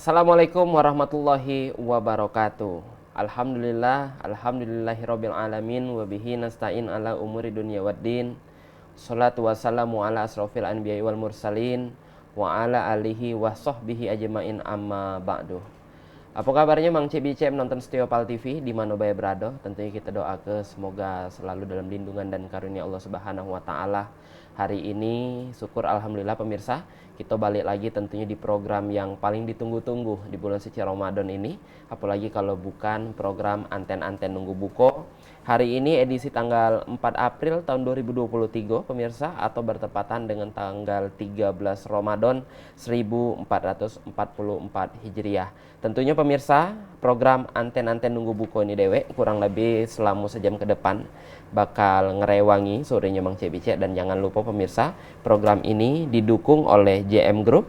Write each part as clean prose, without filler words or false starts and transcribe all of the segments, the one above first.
Assalamualaikum warahmatullahi wabarakatuh. Alhamdulillahirabbil alamin wa bihi nasta'in ala umuri dunya waddin. Shalatu wassalamu ala asrofil anbiya'i wal mursalin wa ala alihi wa sahbihi ajmain amma ba'du. Apa kabarnya Mang Cik Bicep nonton setia Pal TV di mana bae berada? Tentunya kita doa ke semoga selalu dalam lindungan dan karunia Allah Subhanahu wa taala. Hari ini syukur alhamdulillah pemirsa, kita balik lagi tentunya di program yang paling ditunggu-tunggu di bulan suci Ramadan ini. Apalagi kalau bukan program Anten-Anten Nunggu Buko. Hari ini edisi tanggal 4 April tahun 2023 pemirsa, atau bertepatan dengan tanggal 13 Ramadan 1444 Hijriah. Tentunya pemirsa, program Anten-Anten Nunggu Buko ini dewe kurang lebih selama sejam ke depan bakal ngerewangi sorenya Mang Cik. Dan jangan lupa pemirsa, program ini didukung oleh JM Group,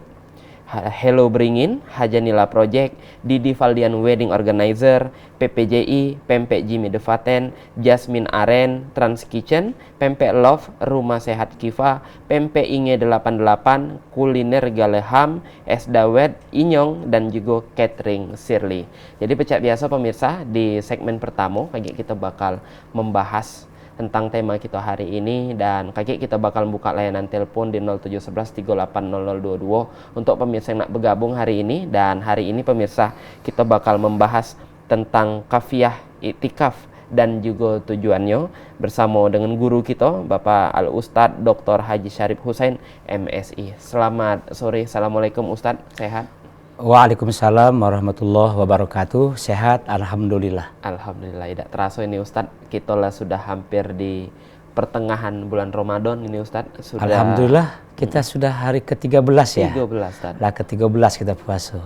Hello Bringin, Hajanila Project, Didi Valdian Wedding Organizer, PPJI, Pempek Jimmy Devaten, Jasmine Aren, Trans Kitchen, Pempek Love, Rumah Sehat Kifa, Pempek Inge 88, Kuliner Galeham, Es Dawet, Inyong, dan juga Catering Shirley. Jadi pecah biasa pemirsa, di segmen pertama kita bakal membahas tentang tema kita hari ini, dan kita bakal buka layanan telepon di 0711380022 untuk pemirsa yang nak bergabung hari ini. Dan hari ini pemirsa, kita bakal membahas tentang kafiah iktikaf dan juga tujuannya bersama dengan guru kita Bapak Al Ustadz Dr. Haji Syarif Husain MSI. Selamat sore, Assalamualaikum Ustadz, sehat? Waalaikumsalam warahmatullahi wabarakatuh. Sehat, alhamdulillah. Alhamdulillah. Tidak terasa ini Ustadz, kita lah sudah hampir di pertengahan bulan Ramadan ini Ustadz. Alhamdulillah, kita sudah hari ke-13 ya. 13 Ustadz. Lah ke-13 kita puasa.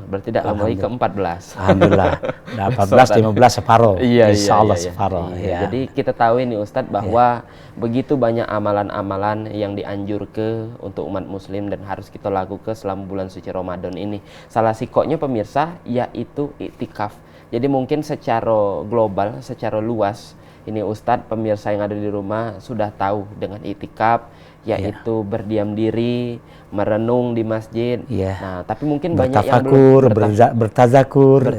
Berarti tidak lama lagi ke-14. Alhamdulillah. Nah, 14, 15 separuh. Iya, Insyaallah iya. separuh. Iya. Jadi kita tahu ini Ustadz bahwa begitu banyak amalan-amalan yang dianjurkan untuk umat muslim dan harus kita lakukan selama bulan suci Ramadan ini. Salah sikoknya pemirsa yaitu iktikaf. Jadi mungkin secara global, secara luas ini Ustadz, pemirsa yang ada di rumah sudah tahu dengan iktikaf, yaitu berdiam diri, merenung di masjid. Nah, tapi mungkin banyak yang belum bertazakur.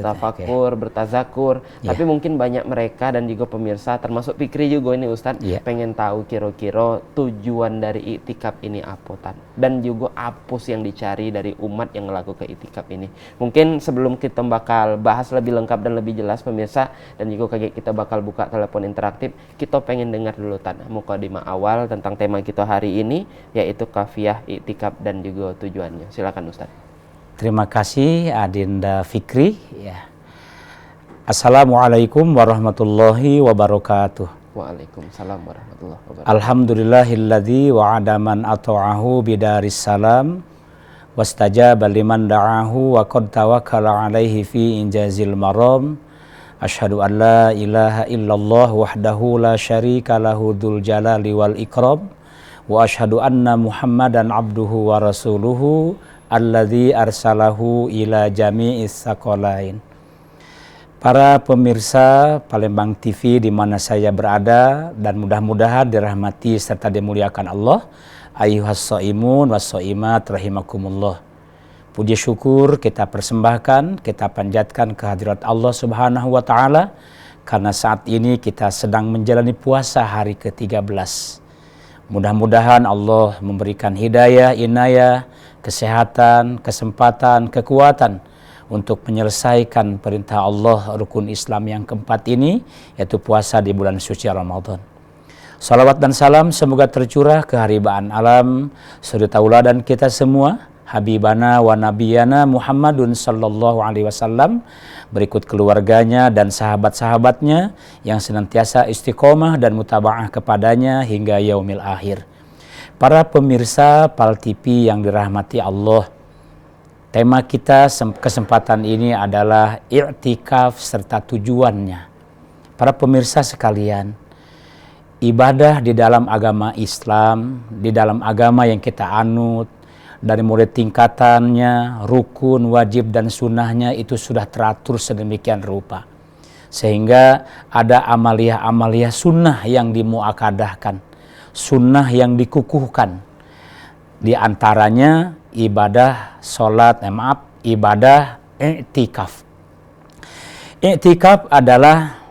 Tapi mungkin banyak mereka dan juga pemirsa, termasuk Fikri juga ini Ustadz, pengen tahu kira-kira tujuan dari iktikaf ini apa, dan juga apa yang dicari dari umat yang melakukan iktikaf ini. Mungkin sebelum kita bakal bahas lebih lengkap dan lebih jelas pemirsa, dan juga kita bakal buka telepon interaktif, kita pengen dengar dulu mukadimah awal tentang tema kita hari ini, yaitu kafiah iktikaf dan juga tujuannya. Silakan Ustaz. Terima kasih Adinda Fikri. Assalamualaikum warahmatullahi wabarakatuh. Waalaikumsalam warahmatullahi wabarakatuh. Alhamdulillahilladzi wa'ada man ata'ahu bidaris salam wastajaba liman da'ahu wa qad tawakkala alaihi fi injazil maram. Asyhadu an la ilaha illallah wahdahu la syarika lahu dzul jalali wal ikram. Wa asyhadu anna Muhammadan abduhu wa rasuluhu alladzi arsalahu ila jami'is saqalain. Para pemirsa Palembang TV di mana saya berada, dan mudah-mudahan dirahmati serta dimuliakan Allah, ayyuhas shaimun was shaimat rahimakumullah. Puji syukur kita persembahkan, kita panjatkan kehadirat Allah Subhanahu wa taala karena saat ini kita sedang menjalani puasa hari ke-13. Mudah-mudahan Allah memberikan hidayah, inayah, kesehatan, kesempatan, kekuatan untuk menyelesaikan perintah Allah rukun Islam yang keempat ini, yaitu puasa di bulan suci Ramadan. Salawat dan salam semoga tercurah ke haribaan alam, suri tauladan kita semua, Habibana wa Nabiyana Muhammadun sallallahu alaihi wasallam, berikut keluarganya dan sahabat-sahabatnya yang senantiasa istiqomah dan mutaba'ah kepadanya hingga yaumil akhir. Para pemirsa Pal TV yang dirahmati Allah, tema kita kesempatan ini adalah i'tikaf serta tujuannya. Para pemirsa sekalian, ibadah di dalam agama Islam, di dalam agama yang kita anut, dari mulai tingkatannya, rukun, wajib, dan sunnahnya itu sudah teratur sedemikian rupa. Sehingga ada amaliyah-amaliyah sunnah yang dimuakadahkan, sunnah yang dikukuhkan. Di antaranya ibadah sholat, ibadah i'tikaf. I'tikaf adalah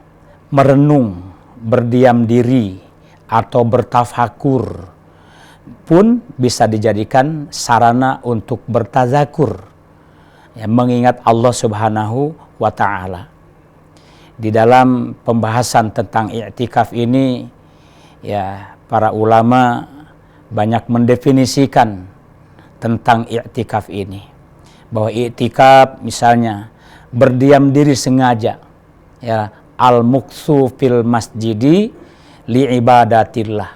merenung, berdiam diri, atau bertafakur, pun bisa dijadikan sarana untuk bertazakur, ya, mengingat Allah Subhanahu wa Ta'ala. Di dalam pembahasan tentang i'tikaf ini, ya, para ulama banyak mendefinisikan tentang i'tikaf ini, bahwa i'tikaf misalnya berdiam diri sengaja, ya, al-muqsu fil masjidi li ibadatillah,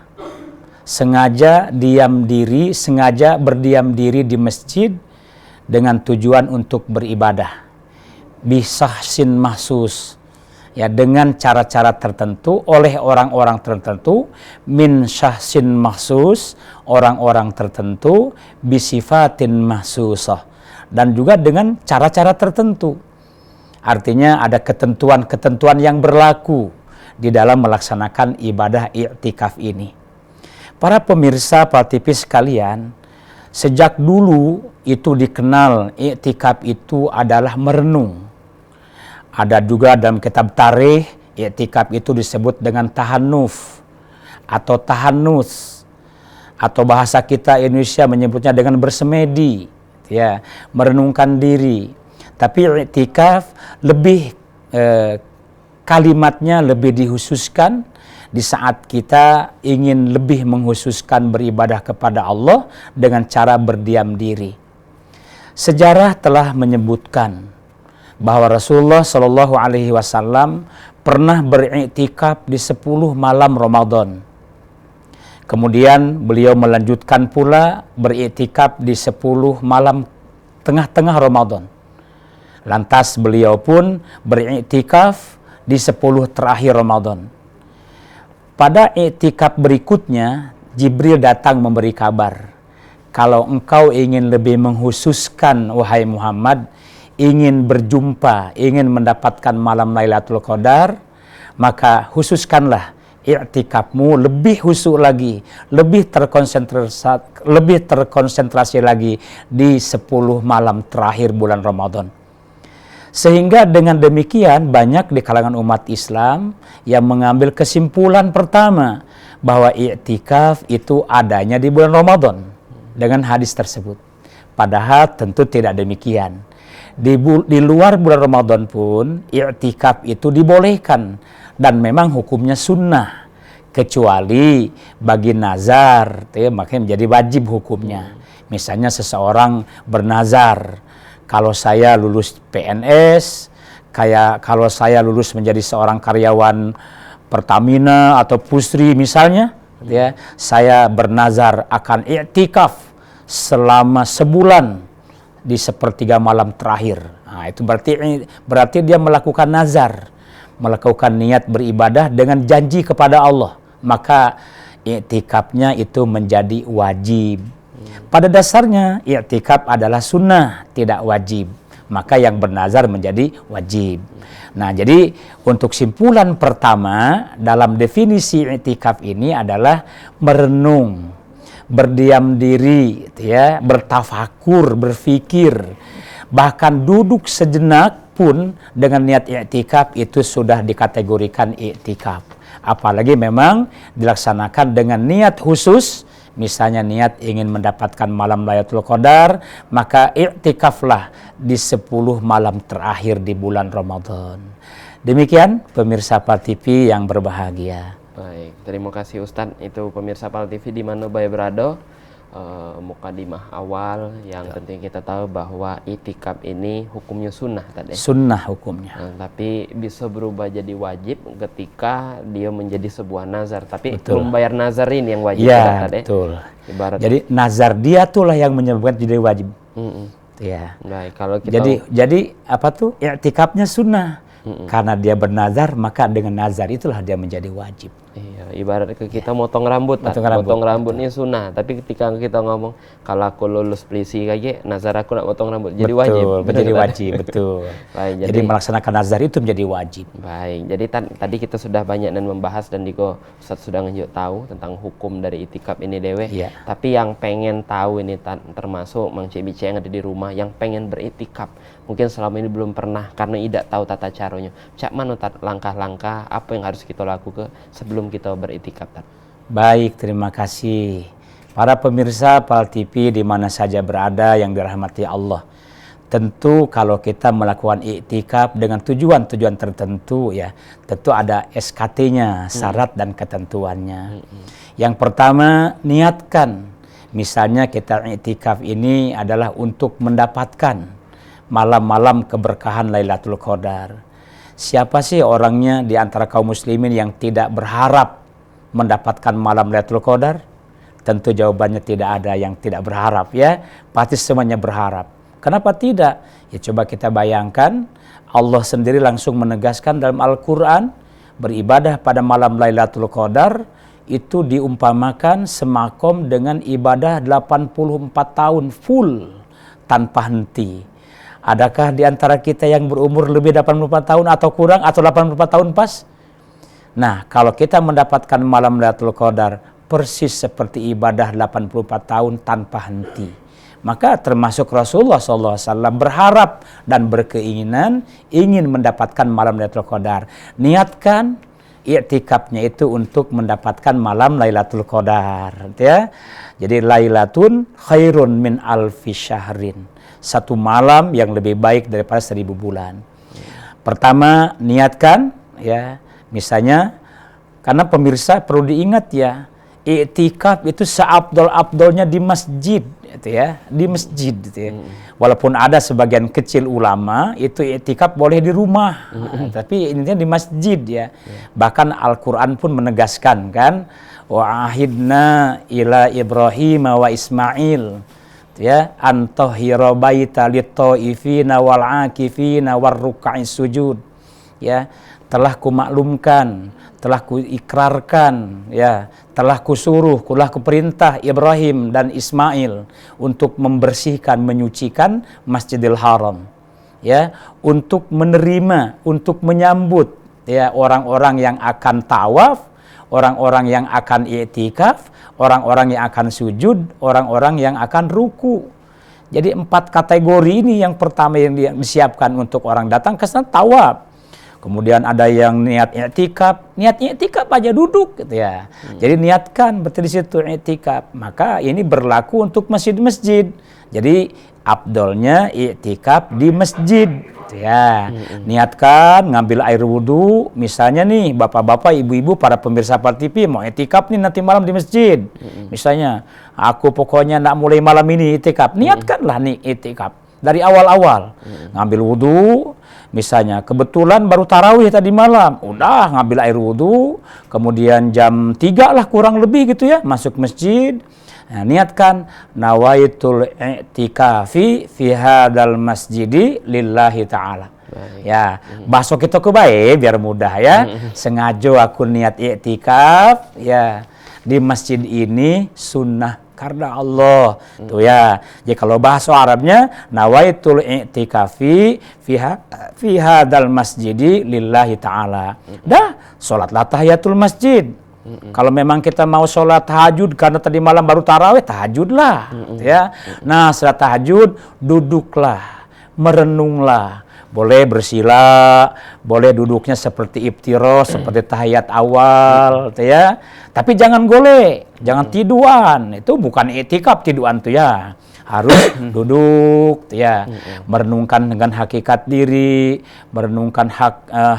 sengaja diam diri, sengaja berdiam diri di masjid dengan tujuan untuk beribadah, bisahsin mahsus, ya, dengan cara-cara tertentu oleh orang-orang tertentu, min syahsin mahsus, orang-orang tertentu, bisifatin mahsusah, dan juga dengan cara-cara tertentu. Artinya ada ketentuan-ketentuan yang berlaku di dalam melaksanakan ibadah i'tikaf ini. Para pemirsa Pak TV sekalian, sejak dulu itu dikenal i'tikaf itu adalah merenung. Ada juga dalam kitab tarikh, i'tikaf itu disebut dengan tahannuf atau tahannus, atau bahasa kita Indonesia menyebutnya dengan bersemedi, ya, merenungkan diri. Tapi i'tikaf lebih kalimatnya lebih dikhususkan di saat kita ingin lebih menghususkan beribadah kepada Allah dengan cara berdiam diri. Sejarah telah menyebutkan bahwa Rasulullah Shallallahu Alaihi Wasallam pernah beriktikaf di 10 malam Ramadan. Kemudian beliau melanjutkan pula beriktikaf di 10 malam tengah-tengah Ramadan. Lantas beliau pun beriktikaf di 10 terakhir Ramadan. Pada iktikaf berikutnya, Jibril datang memberi kabar, kalau engkau ingin lebih menghususkan, wahai Muhammad, ingin berjumpa, ingin mendapatkan malam Lailatul Qadar, maka khususkanlah i'tikafmu lebih khusyuk lagi, lebih terkonsentrasi lagi di 10 malam terakhir bulan Ramadan. Sehingga dengan demikian banyak di kalangan umat Islam yang mengambil kesimpulan pertama bahwa i'tikaf itu adanya di bulan Ramadan dengan hadis tersebut. Padahal tentu tidak demikian. Di luar bulan Ramadan pun i'tikaf itu dibolehkan dan memang hukumnya sunnah, kecuali bagi nazar, makanya menjadi wajib hukumnya. Misalnya seseorang bernazar, kalau saya lulus PNS, kalau saya lulus menjadi seorang karyawan Pertamina atau Pusri misalnya, ya, saya bernazar akan i'tikaf selama sebulan di sepertiga malam terakhir. Nah, itu berarti dia melakukan nazar, melakukan niat beribadah dengan janji kepada Allah. Maka i'tikafnya itu menjadi wajib. Pada dasarnya i'tikaf adalah sunnah, tidak wajib. Maka yang bernazar menjadi wajib. Nah, jadi untuk simpulan pertama dalam definisi i'tikaf ini adalah merenung, berdiam diri, ya, bertafakur, berfikir, bahkan duduk sejenak pun dengan niat i'tikaf itu sudah dikategorikan i'tikaf. Apalagi memang dilaksanakan dengan niat khusus, misalnya niat ingin mendapatkan malam Lailatul Qadar, maka i'tikaflah di 10 malam terakhir di bulan Ramadan. Demikian pemirsa PAL TV yang berbahagia. Baik, terima kasih Ustadz. Itu pemirsa PAL TV di mana Bae Berado, mukadimah awal yang tentunya kita tahu bahwa i'tikaf ini hukumnya sunnah tadi. Sunnah hukumnya. Tapi bisa berubah jadi wajib ketika dia menjadi sebuah nazar. Tapi Betul. belum bayar nazar ini yang wajib Ya, tadi. betul. Ibarat. Jadi nazar dia itulah yang menyebabkan jadi wajib. Ya. Baik, kalau kita Jadi apa tuh? I'tikafnya sunnah. Karena dia bernazar, maka dengan nazar itulah dia menjadi wajib. Iya, ibarat ke kita motong rambut, Motong rambut, ini sunnah. Tapi ketika kita ngomong kalau aku lulus polisi kayak nazar aku nak potong rambut, jadi betul, wajib. menjadi wajib, betul. Baik, jadi melaksanakan nazar itu menjadi wajib. Baik, jadi tadi kita sudah banyak dan membahas dan Diko Ustaz sudah ngejuk tahu tentang hukum dari itikaf ini dewe. Iya. Tapi yang pengen tahu ini termasuk Mang Cik Bice yang ada di rumah yang pengen beritikaf, mungkin selama ini belum pernah karena tidak tahu tata caranya. Cak mana langkah-langkah apa yang harus kita lakukan sebelum kita beritikaf? Baik, terima kasih. Para pemirsa PAL TV di mana saja berada yang dirahmati Allah. Tentu kalau kita melakukan iktikaf dengan tujuan-tujuan tertentu ya, tentu ada SKT-nya, syarat dan ketentuannya. Yang pertama, niatkan. Misalnya kita iktikaf ini adalah untuk mendapatkan malam-malam keberkahan Lailatul Qadar. Siapa sih orangnya di antara kaum muslimin yang tidak berharap mendapatkan malam Lailatul Qadar? Tentu jawabannya tidak ada yang tidak berharap ya. Pasti semuanya berharap. Kenapa tidak? Ya coba kita bayangkan, Allah sendiri langsung menegaskan dalam Al-Quran, beribadah pada malam Lailatul Qadar itu diumpamakan semakom dengan ibadah 84 tahun full tanpa henti. Adakah di antara kita yang berumur lebih 84 tahun atau kurang atau 84 tahun pas? Nah, kalau kita mendapatkan malam Lailatul Qadar persis seperti ibadah 84 tahun tanpa henti. Maka termasuk Rasulullah SAW berharap dan berkeinginan ingin mendapatkan malam Lailatul Qadar. Niatkan i'tikafnya itu untuk mendapatkan malam Lailatul Qadar, ya. Jadi Lailatun khairun min alfi syahrin. Satu malam yang lebih baik daripada 1000 bulan. Pertama, niatkan ya. Misalnya, karena pemirsa perlu diingat ya, i'tikaf itu seabdol-abdolnya di masjid gitu ya, di masjid gitu ya. Walaupun ada sebagian kecil ulama itu i'tikaf boleh di rumah, tapi intinya di masjid ya. Bahkan Al-Qur'an pun menegaskan kan, wa ahidna ila Ibrahim wa Ismail ya antahira baita lit-taifina wal akifina warruk'is sujud ya. Telah kumaklumkan, telah kuikrarkan, ya, telah kusuruh, telah kuperintah Ibrahim dan Ismail untuk membersihkan, menyucikan Masjidil Haram, ya, untuk menerima, untuk menyambut, ya, orang-orang yang akan tawaf, orang-orang yang akan i'tikaf, orang-orang yang akan sujud, orang-orang yang akan ruku. Jadi 4 kategori ini yang pertama yang disiapkan untuk orang datang ke sana tawaf. Kemudian ada yang niat i'tikaf aja duduk gitu ya. Jadi niatkan betul di situ i'tikaf. Maka ini berlaku untuk masjid-masjid. Jadi afdolnya i'tikaf di masjid gitu ya. Niatkan ngambil air wudu, misalnya nih bapak-bapak, ibu-ibu, para pemirsa PAL TV mau i'tikaf nih nanti malam di masjid. Misalnya, aku pokoknya nak mulai malam ini i'tikaf. Niatkanlah nih i'tikaf dari awal-awal. Ngambil wudu, misalnya kebetulan baru tarawih tadi malam, udah ngambil air wudu, kemudian jam 3 lah kurang lebih gitu ya, masuk masjid. Nah, niatkan nawaitul i'tikafi fi hadzal masjidi lillahi ta'ala. Ya, besok kita ke baik biar mudah ya. Sengaja aku niat i'tikaf ya di masjid ini sunnah karena Allah. Tuh ya. Jadi kalau bahasa Arabnya nawaitul i'tikafi fi hadzal masjidi lillahi ta'ala. Dah, salatlah tahiyatul masjid. Kalau memang kita mau sholat tahajud karena tadi malam baru tarawih, tahajudlah ya. Nah, setelah tahajud duduklah, merenunglah. Boleh bersila, boleh duduknya seperti iftirash, seperti tahiyat awal, ya. Tapi jangan golek, jangan tiduan. Itu bukan i'tikaf tiduan tuh ya. Harus duduk, ya. Merenungkan dengan hakikat diri, merenungkan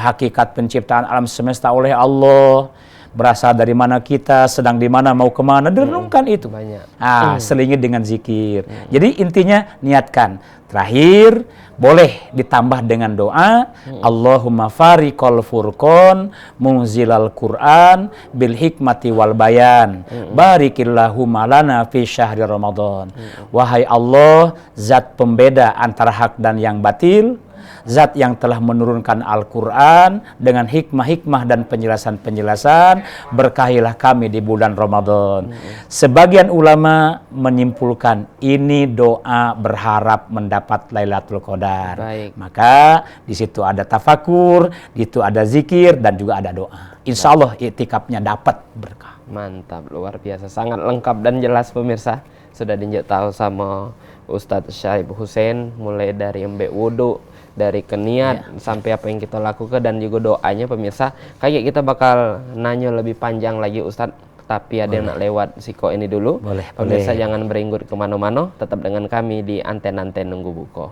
hakikat penciptaan alam semesta oleh Allah. Berasal dari mana kita, sedang di mana, mau kemana, direnungkan itu. Banyak. Selingi dengan zikir. Jadi intinya niatkan. Terakhir, boleh ditambah dengan doa, Allahumma fariqal furqan, munzilal Qur'an, bil hikmati wal bayan, barikillahumma lana fi syahri Ramadan. Wahai Allah, zat pembeda antara hak dan yang batil, Zat yang telah menurunkan Al-Quran dengan hikmah-hikmah dan penjelasan-penjelasan, berkahilah kami di bulan Ramadan. Sebagian ulama menyimpulkan ini doa berharap mendapat Lailatul Qadar. Baik. Maka di situ ada tafakur, di situ ada zikir, dan juga ada doa. Insya Allah iktikafnya dapat berkah. Mantap, luar biasa, sangat lengkap dan jelas pemirsa. Sudah dinjak tahu sama Ustadz Syarip Hussein, mulai dari embek wudhu, dari keniat sampai apa yang kita lakukan, dan juga doanya pemirsa. Kayak kita bakal nanya lebih panjang lagi Ustadz, tapi ada yang nak lewat siko ini dulu. Pemirsa jangan berenggut kemana-mana, tetap dengan kami di Anten-Anten Nunggu Buko.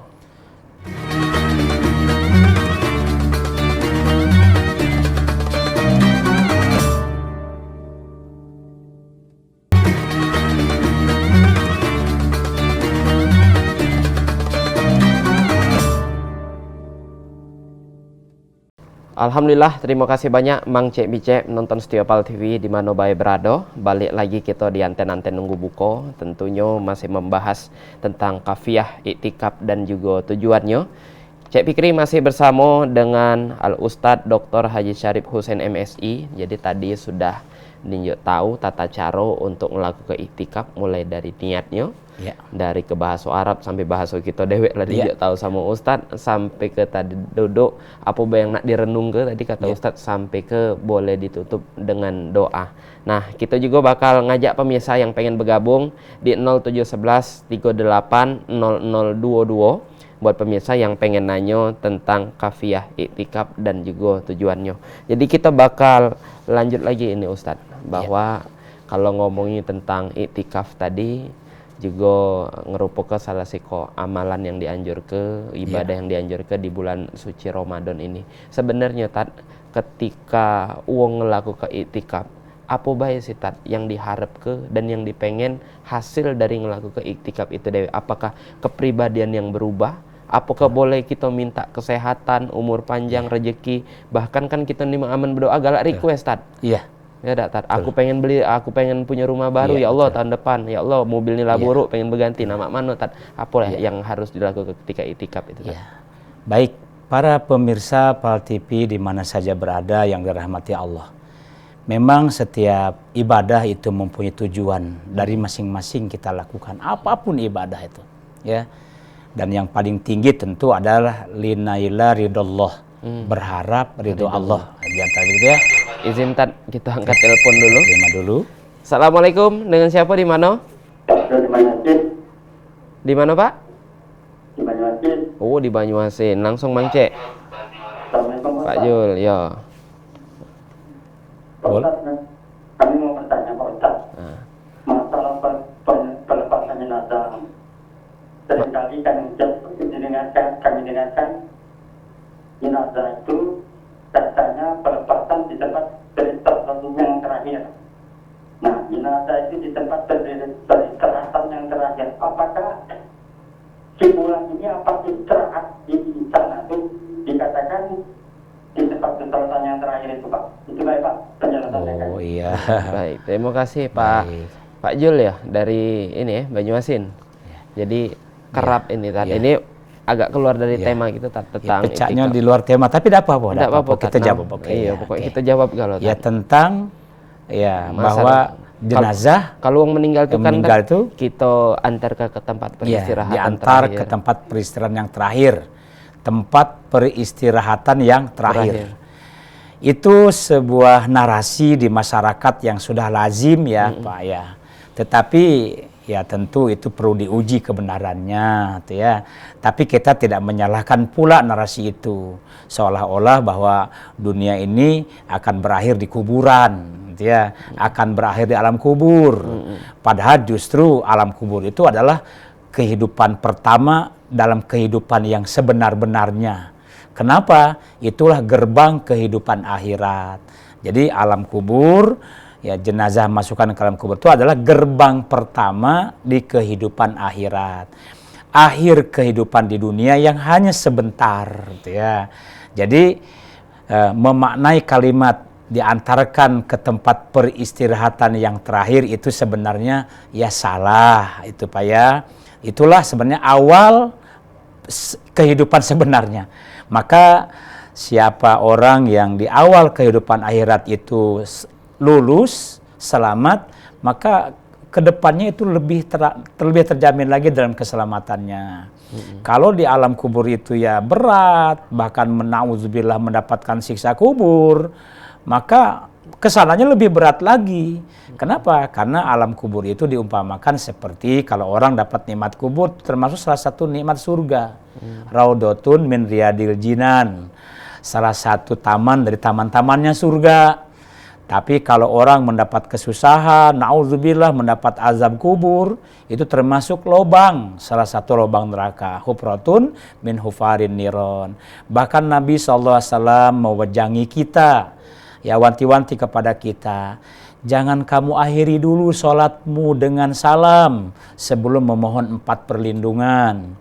Alhamdulillah, terima kasih banyak Mang Cek Bicek nonton setia Pal TV di mana bae berado. Balik lagi kita di Anten-Anten Nunggu Buko, tentunya masih membahas tentang kafiah, iktikaf dan juga tujuannya. Cek Fikri masih bersama dengan Al Ustadz Dr. Haji Syarip Hussein MSI. Jadi tadi sudah ninjok tahu tata cara untuk melakukan iktikaf, mulai dari niatnya, dari ke bahasa Arab sampai bahasa kita dewek lah ninjok tahu sama Ustadz, sampai ke tadi duduk apa yang nak direnung ke tadi kata Ustadz, sampai ke boleh ditutup dengan doa. Nah, kita juga bakal ngajak pemirsa yang pengen bergabung di 0711 38 0022 buat pemirsa yang pengen nanya tentang kafiah, iktikaf dan juga tujuannya. Jadi kita bakal lanjut lagi ini Ustadz, bahwa kalau ngomongin tentang iktikaf tadi juga ngerupakan salah satu amalan yang dianjurkan, ibadah yang dianjurkan di bulan suci Ramadan ini. Sebenarnya Tad, ketika uang ngelakukan iktikaf, apa baik sih Tad yang diharapkan dan yang dipengen hasil dari ngelakukan iktikaf itu dewe? Apakah kepribadian yang berubah? Apakah boleh kita minta kesehatan, umur panjang, rezeki? Bahkan kan kita nih aman berdoa galak request Tad. Iya. Ya Tad, aku pengen punya rumah baru ya Allah tahun depan. Ya Allah, mobil ini lah buruk, pengen berganti. Nama mana Tad? Apa yang harus dilakukan ketika iktikaf itu Tad? Baik, para pemirsa Pal TV di mana saja berada yang dirahmati Allah. Memang setiap ibadah itu mempunyai tujuan dari masing-masing kita lakukan, apapun ibadah itu, ya. Dan yang paling tinggi tentu adalah linaila ridallah, berharap ridho Allah. Di antara gitu ya. Izin Tad, kita angkat telepon dulu. Terima dulu. Assalamualaikum, dengan siapa di mana? Di mana Pak? Di Banyuasin. Oh, di Banyuasin. Langsung Mang Cek. Assalamualaikum Pak Jul, ya. Pak Ustadz, kami mau bertanya Pak Ustadz, masalah pelepasan jenazah. Seringkali kami dengarkan jenazah itu katanya pelepasan di tempat peristirahatan yang terakhir. Nah, jenazah itu di tempat peristirahatan yang terakhir. Apakah simpulan ini apa istirahat di sana itu dikatakan di tempat peristirahatan yang terakhir itu Pak? Itu baik Pak penjelasannya. Oh iya. Baik, terima kasih Pak Jul ya dari ini ya Banyuasin. Jadi kerap ini Tad. Ini agak keluar dari tema kita tentang pecahnya di luar tema, tapi tidak apa-apa. Tidak apa-apa kita jawab. Iya, pokoknya kita jawab kalau ya tentang bahwa jenazah kalau yang meninggal itu kan itu kita antar ke tempat peristirahatan diantar ke tempat peristirahatan yang terakhir. Tempat peristirahatan yang terakhir. Itu sebuah narasi di masyarakat yang sudah lazim ya Pak ya. Tetapi ya tentu itu perlu diuji kebenarannya gitu ya. Tapi kita tidak menyalahkan pula narasi itu. Seolah-olah bahwa dunia ini akan berakhir di kuburan gitu ya. Akan berakhir di alam kubur. Padahal justru alam kubur itu adalah kehidupan pertama dalam kehidupan yang sebenar-benarnya. Kenapa? Itulah gerbang kehidupan akhirat. Jadi alam kubur, ya jenazah masukkan ke alam kubur itu adalah gerbang pertama di kehidupan akhirat. Akhir kehidupan di dunia yang hanya sebentar gitu ya. Jadi memaknai kalimat diantarkan ke tempat peristirahatan yang terakhir itu sebenarnya ya salah itu Pak ya. Itulah sebenarnya awal kehidupan sebenarnya. Maka siapa orang yang di awal kehidupan akhirat itu lulus, selamat, maka kedepannya itu lebih terjamin lagi dalam keselamatannya. Kalau di alam kubur itu ya berat, bahkan menauzubillah mendapatkan siksa kubur, maka kesananya lebih berat lagi. Kenapa? Karena alam kubur itu diumpamakan seperti kalau orang dapat nikmat kubur, termasuk salah satu nikmat surga. Raudhatun min riyadil jinan. Salah satu taman dari taman-tamannya surga. Tapi kalau orang mendapat kesusahan, nauzubillah mendapat azab kubur, itu termasuk lobang, salah satu lobang neraka. Hufratun min hufarin niron. Bahkan Nabi SAW mewejangi kita, ya wanti-wanti kepada kita, jangan kamu akhiri dulu sholatmu dengan salam sebelum memohon 4 perlindungan,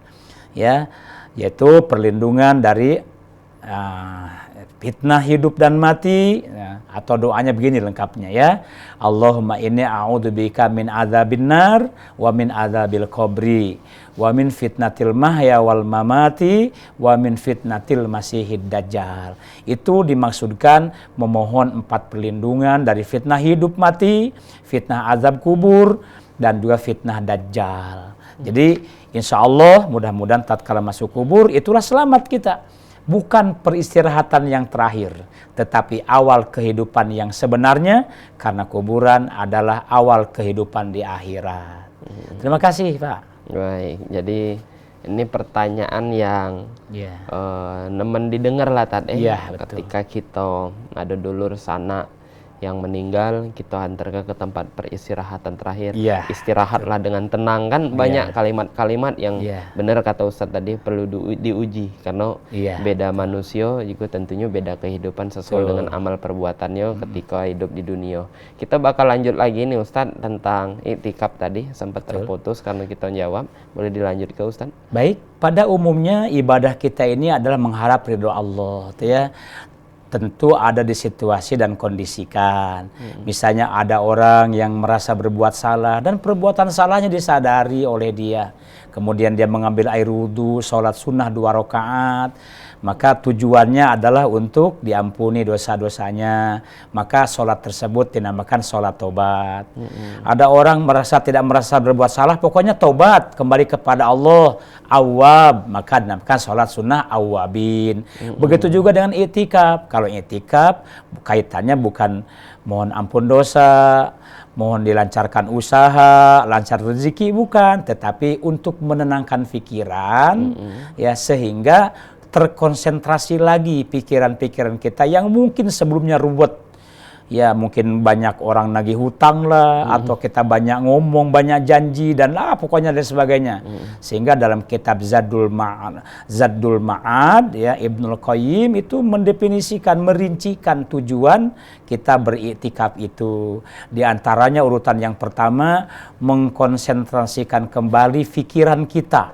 ya, yaitu perlindungan dari fitnah hidup dan mati, ya, atau doanya begini lengkapnya ya. Allahumma inni a'udzubika min adzabin nar wa min adzabil qabri wa min fitnatil mahya wal mamati wa min fitnatil masihid dajjal. Itu dimaksudkan memohon 4 perlindungan dari fitnah hidup mati, fitnah azab kubur, dan juga fitnah dajjal. Jadi insya Allah mudah-mudahan tatkala masuk kubur itulah selamat kita. Bukan peristirahatan yang terakhir, tetapi awal kehidupan yang sebenarnya, karena kuburan adalah awal kehidupan di akhirat. Terima kasih, Pak. Baik, jadi ini pertanyaan yang nemen didengar lah tadi. Ketika kita ada dulur sana yang meninggal, kita hantar ke tempat peristirahatan terakhir. Istirahatlah dengan tenang, kan banyak kalimat-kalimat yang benar kata Ustadz tadi perlu diuji, karena beda manusia juga tentunya beda kehidupan sesuai dengan amal perbuatannya ketika hidup di dunia. Kita bakal lanjut lagi nih Ustadz tentang iktikaf tadi, sempat terputus karena kita jawab. Boleh dilanjut ke Ustadz? Baik, pada umumnya ibadah kita ini adalah mengharap ridho Allah, ya. Tentu ada di situasi dan kondisikan. Misalnya ada orang yang merasa berbuat salah dan perbuatan salahnya disadari oleh dia. Kemudian dia mengambil air wudhu, sholat sunnah 2 rakaat. Maka tujuannya adalah untuk diampuni dosa-dosanya. Maka sholat tersebut dinamakan sholat tobat. Ada orang tidak merasa berbuat salah, pokoknya tobat, kembali kepada Allah, awwab, maka dinamakan sholat sunnah awwabin. Begitu juga dengan i'tikaf. Kalau i'tikaf kaitannya bukan mohon ampun dosa, mohon dilancarkan usaha, lancar rezeki, bukan, tetapi untuk menenangkan pikiran, ya, sehingga terkonsentrasi lagi pikiran-pikiran kita yang mungkin sebelumnya ruwet. Ya mungkin banyak orang nagih hutang lah, atau kita banyak ngomong, banyak janji, dan pokoknya dan sebagainya. Sehingga dalam kitab Zadul Ma'ad, ya, Ibnul Qayyim itu mendefinisikan, merincikan tujuan kita beriktikaf itu. Di antaranya urutan yang pertama, mengkonsentrasikan kembali pikiran kita.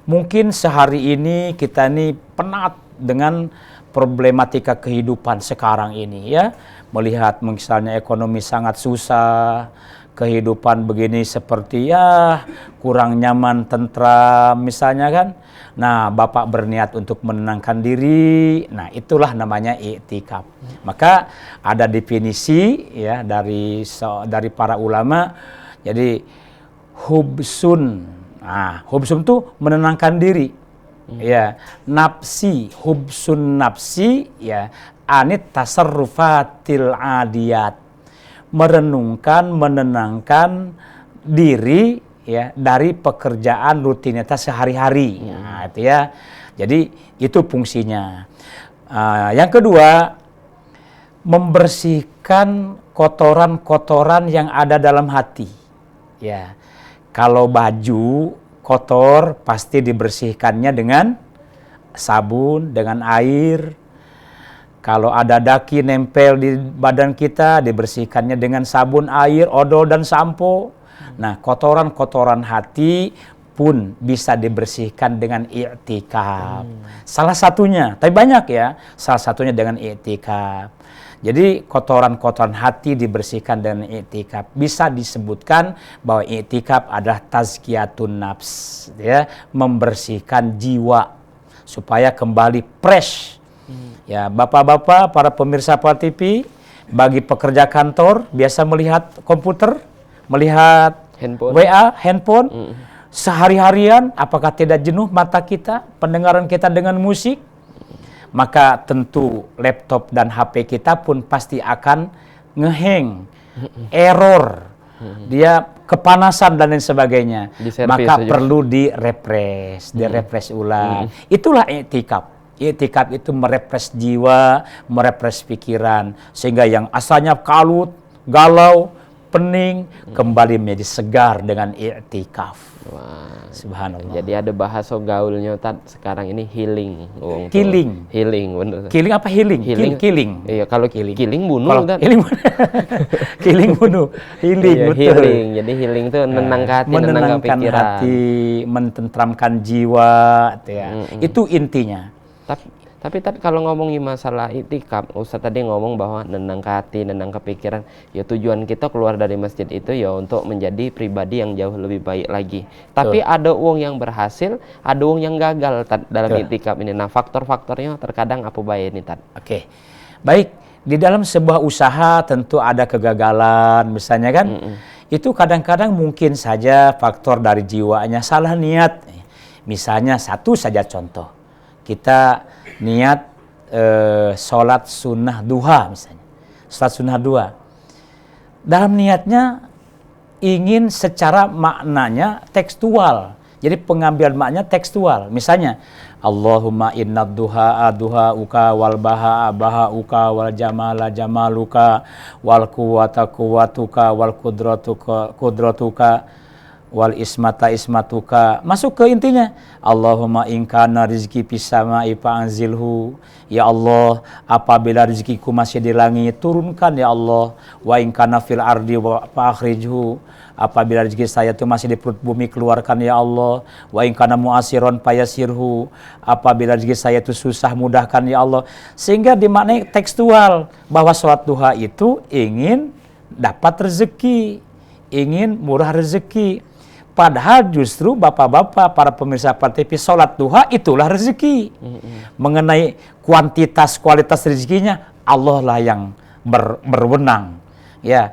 Mungkin sehari ini kita ini penat dengan problematika kehidupan sekarang ini, ya. Melihat misalnya ekonomi sangat susah, kehidupan begini seperti kurang nyaman, tentram misalnya kan. Nah, Bapak berniat untuk menenangkan diri. Nah, itulah namanya i'tikaf. Maka ada definisi ya dari para ulama. Jadi hubsun. Nah, hubsun itu menenangkan diri. Ya, nafsi, hubsun nafsi, ya, anit tasarrufatil adiyat. Merenungkan, menenangkan diri, ya, dari pekerjaan rutinitas sehari-hari. Nah, itu ya. Jadi itu fungsinya. Yang kedua, membersihkan kotoran-kotoran yang ada dalam hati. Ya. Kalau baju kotor pasti dibersihkannya dengan sabun, dengan air. Kalau ada daki nempel di badan kita, dibersihkannya dengan sabun, air, odol, dan sampo. Nah, kotoran-kotoran hati pun bisa dibersihkan dengan i'tikaf. Salah satunya, tapi banyak ya, salah satunya dengan i'tikaf. Jadi kotoran-kotoran hati dibersihkan dengan i'tikaf. Bisa disebutkan bahwa i'tikaf adalah tazkiyatun nafs, ya, membersihkan jiwa supaya kembali fresh. Ya, bapak-bapak, para pemirsa Pak TV, bagi pekerja kantor biasa melihat komputer, melihat Handphone. WA, handphone, sehari-harian, apakah tidak jenuh mata kita, pendengaran kita dengan musik? Maka tentu laptop dan HP kita pun pasti akan ngeheng, error, dia kepanasan dan lain sebagainya. Maka perlu direfresh ulang. Itulah i'tikaf. I'tikaf itu merefresh jiwa, merefresh pikiran, sehingga yang asalnya kalut, galau, pening, kembali menjadi segar dengan i'tikaf. Wah. Subhanallah. Jadi ada bahasa gaulnya sekarang ini healing. Killing. Healing, bener. Killing apa healing? Killing. Iya, kalau killing bunuh. Kalau killing killing bunuh. Healing, iya, betul. Healing. Jadi healing itu menenangkan hati, menenangkan pikiran. hati, mententramkan jiwa, ya. Itu intinya. Tapi kalau ngomongin masalah i'tikaf, Ustaz tadi ngomong bahwa nenang ke hati, nenang ke pikiran. Ya tujuan kita keluar dari masjid itu ya untuk menjadi pribadi yang jauh lebih baik lagi. Tapi ada uang yang berhasil, ada uang yang gagal dalam i'tikaf ini. Nah, faktor-faktornya terkadang apa baik ini, Tad? Oke. Baik, di dalam sebuah usaha tentu ada kegagalan, misalnya kan. Itu kadang-kadang mungkin saja faktor dari jiwanya salah niat. Misalnya satu saja contoh. Kita niat sholat sunnah duha misalnya. Sholat sunnah duha. Dalam niatnya ingin secara maknanya tekstual. Jadi pengambilan maknanya tekstual. Misalnya, Allahumma inna duha duhauka wal baha bahauka wal jamala jamaluka wal quwwata quwwatuka wal qudratuka wal ismata ismatuka. Masuk ke intinya. Allahumma in kana rizki fis sama'i fa'anzilhu. Ya Allah, apabila rezekiku masih di langit, turunkan ya Allah. Wa in kana fil ardi fa'akhrijhu. Apabila rezeki saya itu masih di perut bumi, keluarkan ya Allah. Wa in kana mu'asiron fayasirhu. Apabila rezeki saya itu susah, mudahkan ya Allah. Sehingga dimaknai tekstual bahwa sholat duha itu ingin dapat rezeki, ingin murah rezeki. Padahal justru bapak-bapak, para pemirsa Pak TV, sholat duha itulah rezeki. Mengenai kuantitas, kualitas rezekinya, Allah lah yang berwenang. Ya.